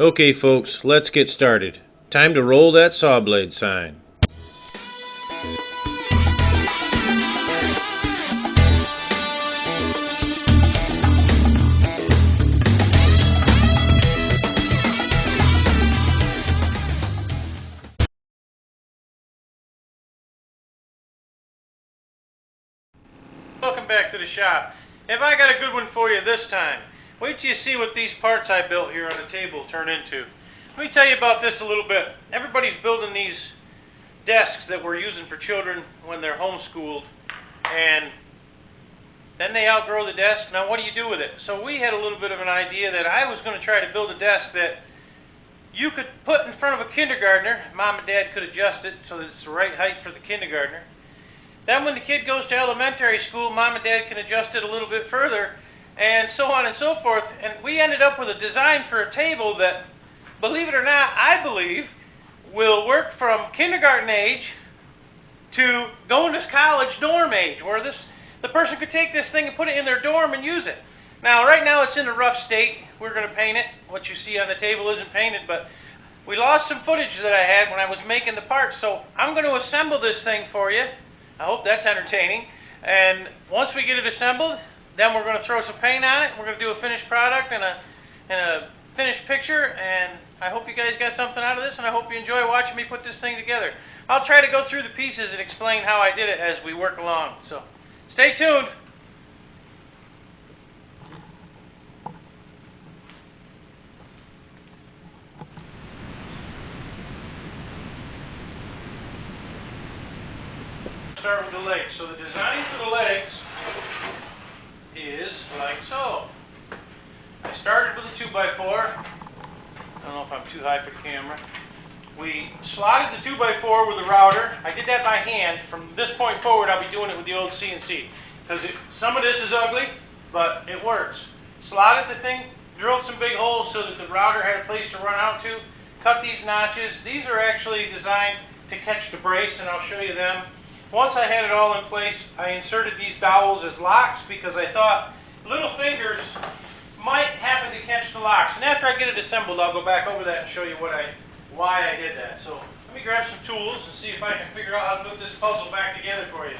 Okay folks, let's get started. Time to roll that saw blade sign. Welcome back to the shop. Have I got a good one for you this time? Wait till you see what these parts I built here on the table turn into. Let me tell you about this a little bit. Everybody's building these desks that we're using for children when they're homeschooled, and then they outgrow the desk. Now what do you do with it? So we had a little bit of an idea that I was going to try to build a desk that you could put in front of a kindergartner. Mom and Dad could adjust it so that it's the right height for the kindergartner. Then when the kid goes to elementary school, Mom and Dad can adjust it a little bit further, and so on and so forth. And we ended up with a design for a table that, believe it or not, I believe will work from kindergarten age to going to college dorm age, where the person could take this thing and put it in their dorm and use it. Now, right now it's in a rough state. We're going to paint it. What you see on the table isn't painted, but we lost some footage that I had when I was making the parts, so I'm going to assemble this thing for you. I hope that's entertaining. And once we get it assembled, then we're going to throw some paint on it. We're going to do a finished product and a finished picture. And I hope you guys got something out of this, and I hope you enjoy watching me put this thing together. I'll try to go through the pieces and explain how I did it as we work along. So stay tuned. Start with the legs. So the design for the legs is like so. I started with a 2x4. I don't know if I'm too high for the camera. We slotted the 2x4 with a router. I did that by hand. From this point forward, I'll be doing it with the old CNC. Because some of this is ugly, but it works. Slotted the thing, drilled some big holes so that the router had a place to run out to. Cut these notches. These are actually designed to catch the brace, and I'll show you them. Once I had it all in place, I inserted these dowels as locks because I thought little fingers might happen to catch the locks. And after I get it assembled, I'll go back over that and show you why I did that. So let me grab some tools and see if I can figure out how to put this puzzle back together for you.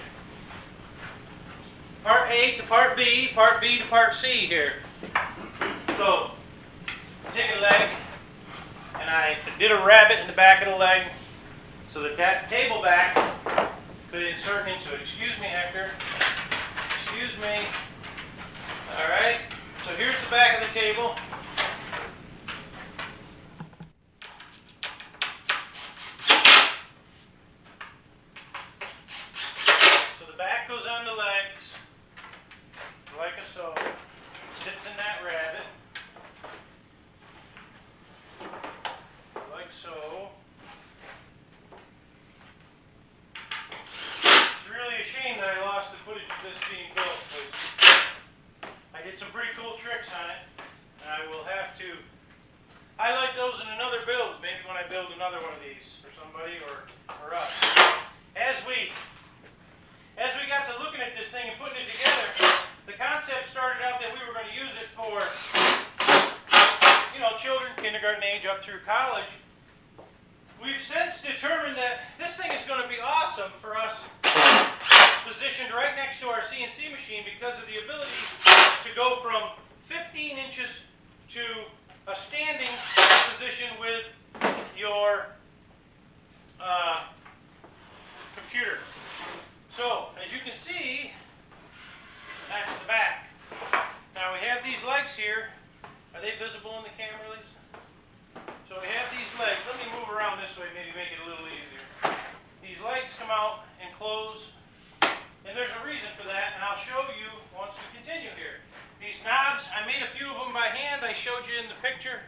Part A to part B to part C here. So take a leg, and I did a rabbet in the back of the leg so that table back could insert into it. Excuse me, Hector. Excuse me. Alright, so here's the back of the table. So the back goes on the legs, like so. Sits in that rabbet, like so. A shame that I lost the footage of this being built, because I did some pretty cool tricks on it, and I will have to highlight those in another build, maybe when I build another one of these for somebody or for us. As we got to looking at this thing and putting it together, the concept started out that we were going to use it for, children kindergarten age up through college. We've since determined that this thing is going to be awesome for us, positioned right next to our CNC machine because of the ability to go from 15 inches to a standing position with your computer. So, as you can see, that's the back. Now we have these legs here. Are they visible in the camera, Lisa? So we have these legs. Let me move around this way, maybe make it a little easier. These legs come out and close. And there's a reason for that, and I'll show you once we continue here. These knobs, I made a few of them by hand. I showed you in the picture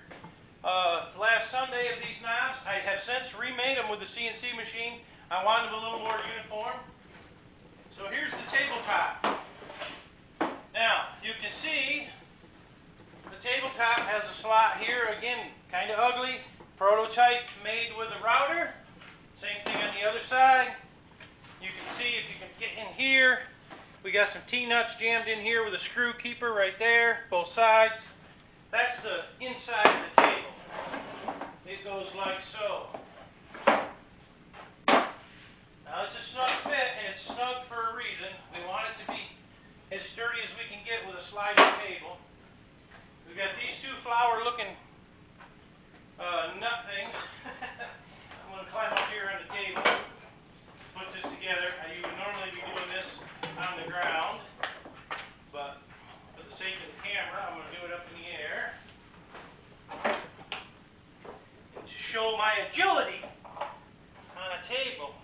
last Sunday of these knobs. I have since remade them with the CNC machine. I wanted them a little more uniform. So here's the tabletop. Now, you can see the tabletop has a slot here. Again, kind of ugly. Prototype made with a router. Same thing on the other side. You can see if you can get in here, we got some T-nuts jammed in here with a screw keeper right there, both sides. That's the inside of the table. like so. Now it's a snug fit, and it's snug for a reason. We want it to be as sturdy as we can get with a sliding table. We've got these two flower looking nut things. I'm going to climb up here on the table, put this together. I would normally be doing this on the ground, but for the sake of the camera, I'm going to do it up in the air. And to show my agility on a table.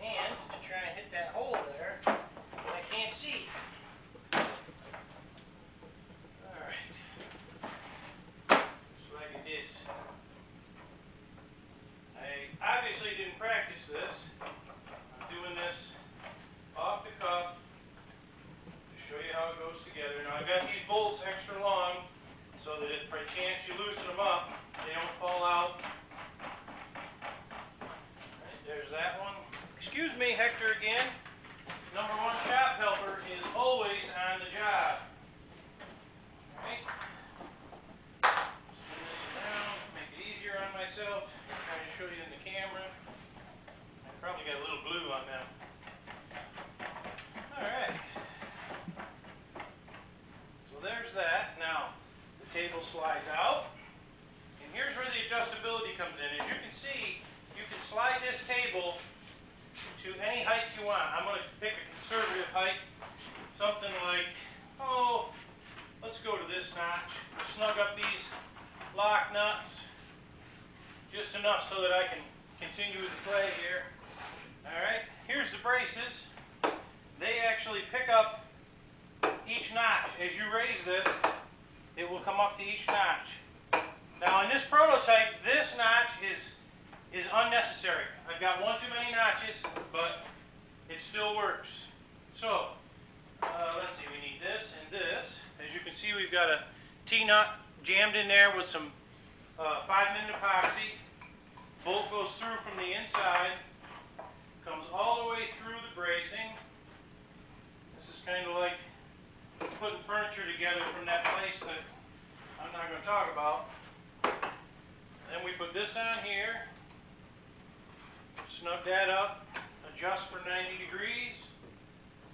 And to try and hit that hole there that I can't see. Alright. So I get this. I obviously didn't practice this. I'm doing this off the cuff to show you how it goes together. Now I've got these bolts extra long so that if by chance you loosen them up, they don't fall out. Alright, there's that one. Excuse me, Hector again. Number one shop helper is always on the job. Alright. Spin this around, make it easier on myself. Trying to show you in the camera. I probably got a little glue on them. Alright. So there's that. Now, the table slides out. And here's where the adjustability comes in. As you can see, you can slide this table to any height you want. I'm going to pick a conservative height, something like, let's go to this notch. Snug up these lock nuts, just enough so that I can continue the play here. Alright, here's the braces. They actually pick up each notch. As you raise this, it will come up to each notch. Now in this prototype, this notch is unnecessary. I've got one too many notches, but it still works. So, let's see, we need this and this. As you can see, we've got a T-nut jammed in there with some 5-minute epoxy. Bolt goes through from the inside, comes all the way through the bracing. This is kind of like putting furniture together from that place that I'm not going to talk about. Then we put this on here. Snug that up, adjust for 90 degrees.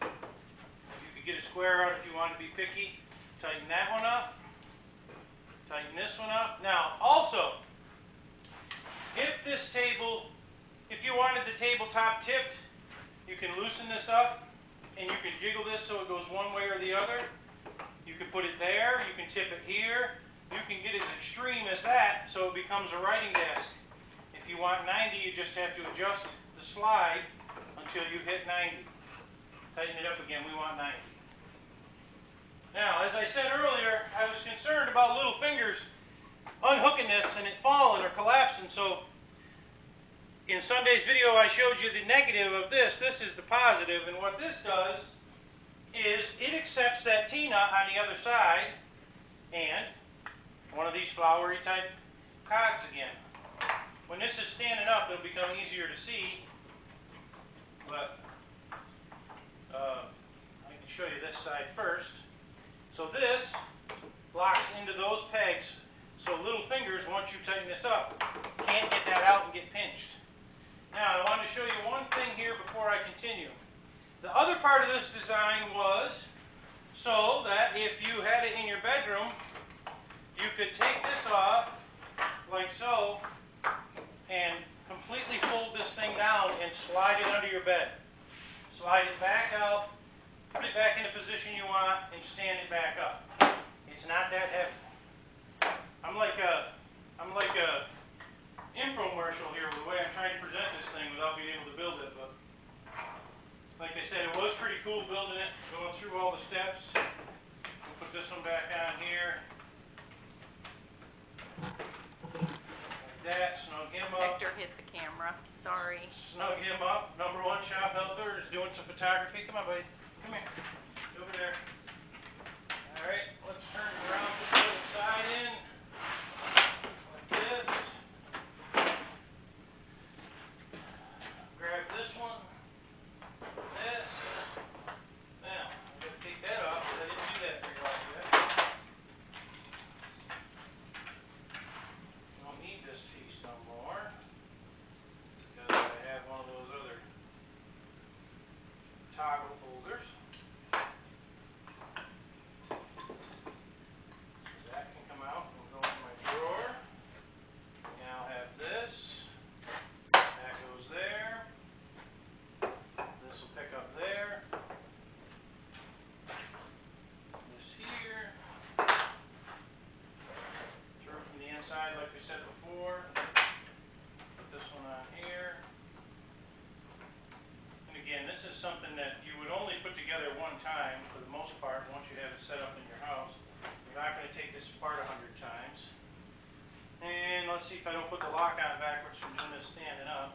You could get a square out if you want to be picky. Tighten that one up. Tighten this one up. Now, also, if you wanted the tabletop tipped, you can loosen this up and you can jiggle this so it goes one way or the other. You can put it there, you can tip it here. You can get as extreme as that so it becomes a writing desk. If you want 90, you just have to adjust the slide until you hit 90. Tighten it up again, we want 90. Now, as I said earlier, I was concerned about little fingers unhooking this and it falling or collapsing. So in Sunday's video, I showed you the negative of this. This is the positive, and what this does is it accepts that T-nut on the other side and one of these flowery type cogs again. When this is standing up, it'll become easier to see, but I can show you this side first. So this locks into those pegs, so little fingers, once you tighten this up, can't get that out and get pinched. Now, I wanted to show you one thing here before I continue. The other part of this design was so that if you had it in your bedroom, you could take this off like so and completely fold this thing down and slide it under your bed. Slide it back out, put it back in the position you want, and stand it back up. It's not that heavy. I'm like a infomercial here with the way I'm trying to present this thing without being able to build it. But like I said, it was pretty cool building it, going through all the steps. We'll put this one back on here. Like that, snug him up. Hector hit the camera, sorry. Snug him up. Number one shop helper is doing some photography. Come on, buddy. Come here. Over there. Alright, let's turn it around, put the other side in. Like this. Grab this one. This. Now, I'm going to take that off because I didn't do that very well yet. You don't need like we said before. Put this one on here. And again, this is something that you would only put together one time for the most part once you have it set up in your house. You're not going to take this apart 100 times. And let's see if I don't put the lock on backwards from doing this standing up.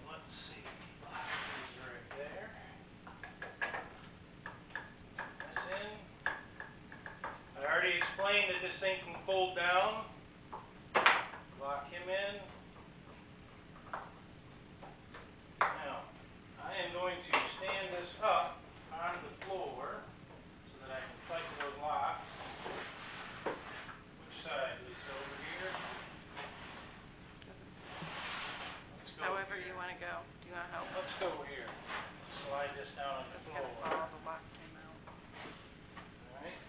Let's see, lock is right there. This in. I already explained that this thing can fold down. Lock him in. Now, I am going to stand this up on the floor so that I can fight those locks. Which side, Lisa? Over here? Let's go However here. you want to go. Do you want to help? Let's go here. Slide this down on the Just floor. gonna follow the lock pin out. Alright.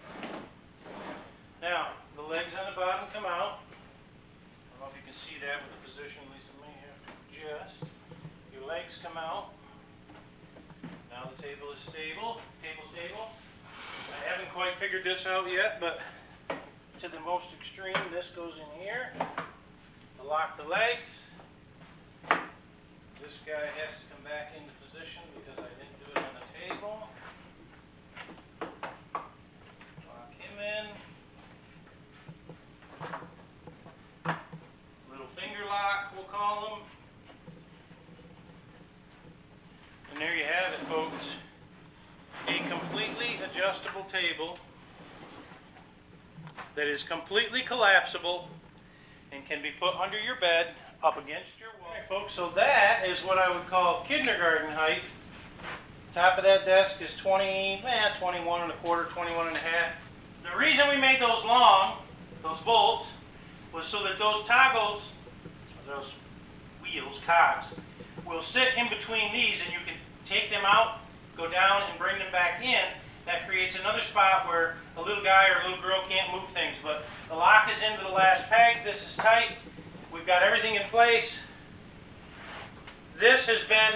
Now, the legs on the bottom come out. I don't know if you can see that with the position Lisa may have to adjust. Your legs come out. Now the table is stable. Table stable. I haven't quite figured this out yet, but to the most extreme, this goes in here to lock the legs. This guy has to come back into position because I didn't do it on the table. Lock him in. Little finger lock, we'll call them. And there you have it, folks. A completely adjustable table that is completely collapsible and can be put under your bed up against your wall. Alright, folks, so that is what I would call kindergarten height. Top of that desk is 21 and a quarter, 21 and a half. The reason we made those long, those bolts, was so that those toggles, those wheels, cogs, will sit in between these and you can take them out, go down and bring them back in. That creates another spot where a little guy or a little girl can't move things. But the lock is into the last peg. This is tight. We've got everything in place. This has been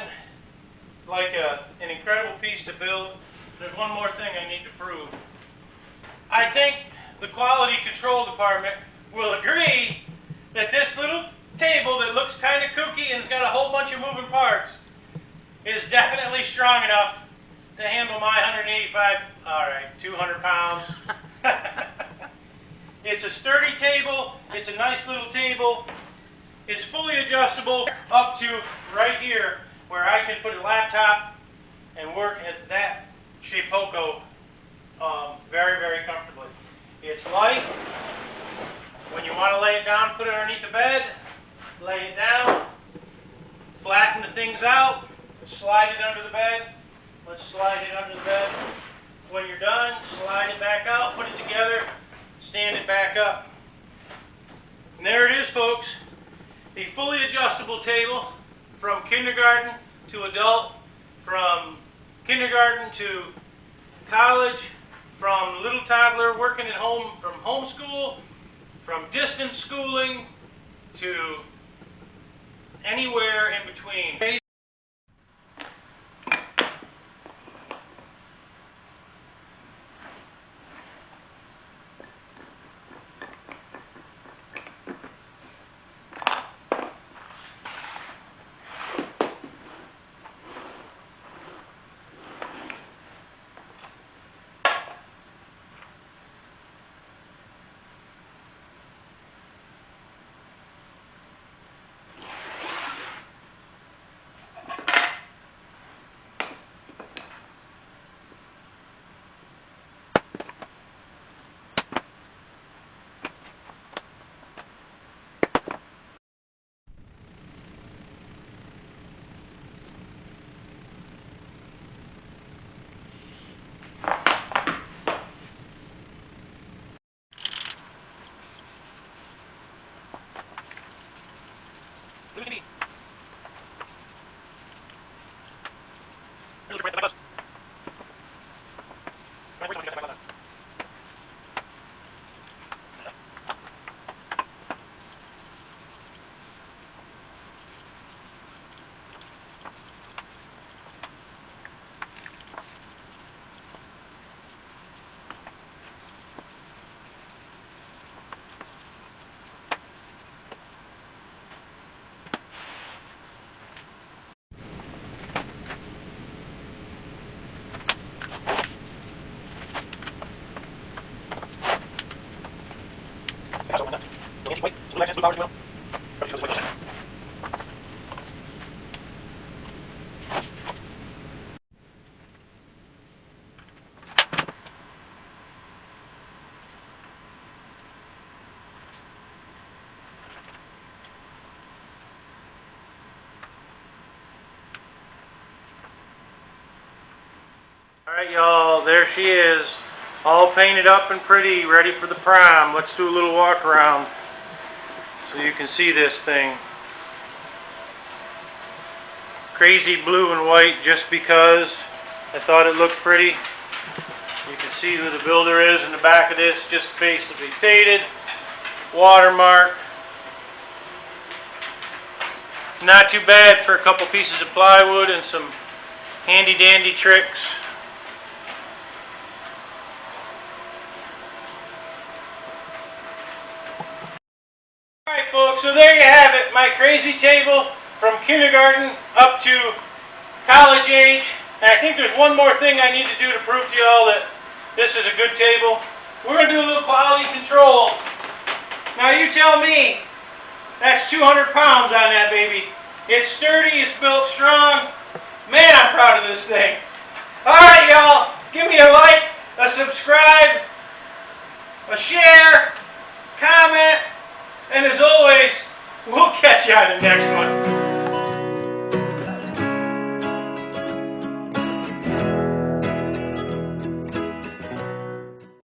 like an incredible piece to build. There's one more thing I need to prove. I think the quality control department will agree that this little table that looks kind of kooky and has got a whole bunch of moving parts is definitely strong enough to handle my 200 pounds. It's a sturdy table. It's a nice little table. It's fully adjustable up to right here where I can put a laptop and work at that Shapeoko very, very comfortably. It's light. When you want to lay it down, put it underneath the bed, lay it down, flatten the things out, slide it under the bed. Let's slide it under the bed. When you're done, slide it back out, put it together, stand it back up. And there it is, folks. A fully adjustable table from kindergarten to adult, from kindergarten to college, from little toddler working at home from homeschool, from distance schooling to anywhere in between. Look at me. Look right at my Alright y'all, there she is, all painted up and pretty, ready for the prom. Let's do a little walk around so you can see this thing. Crazy blue and white just because I thought it looked pretty. You can see who the builder is in the back of this, just basically faded, watermark. Not too bad for a couple pieces of plywood and some handy dandy tricks. Alright folks, so there you have it, my crazy table from kindergarten up to college age. And I think there's one more thing I need to do to prove to y'all that this is a good table. We're going to do a little quality control. Now you tell me, that's 200 pounds on that baby. It's sturdy, it's built strong. Man, I'm proud of this thing. Alright y'all, give me a like, a subscribe, a share, comment. And as always, we'll catch you on the next one.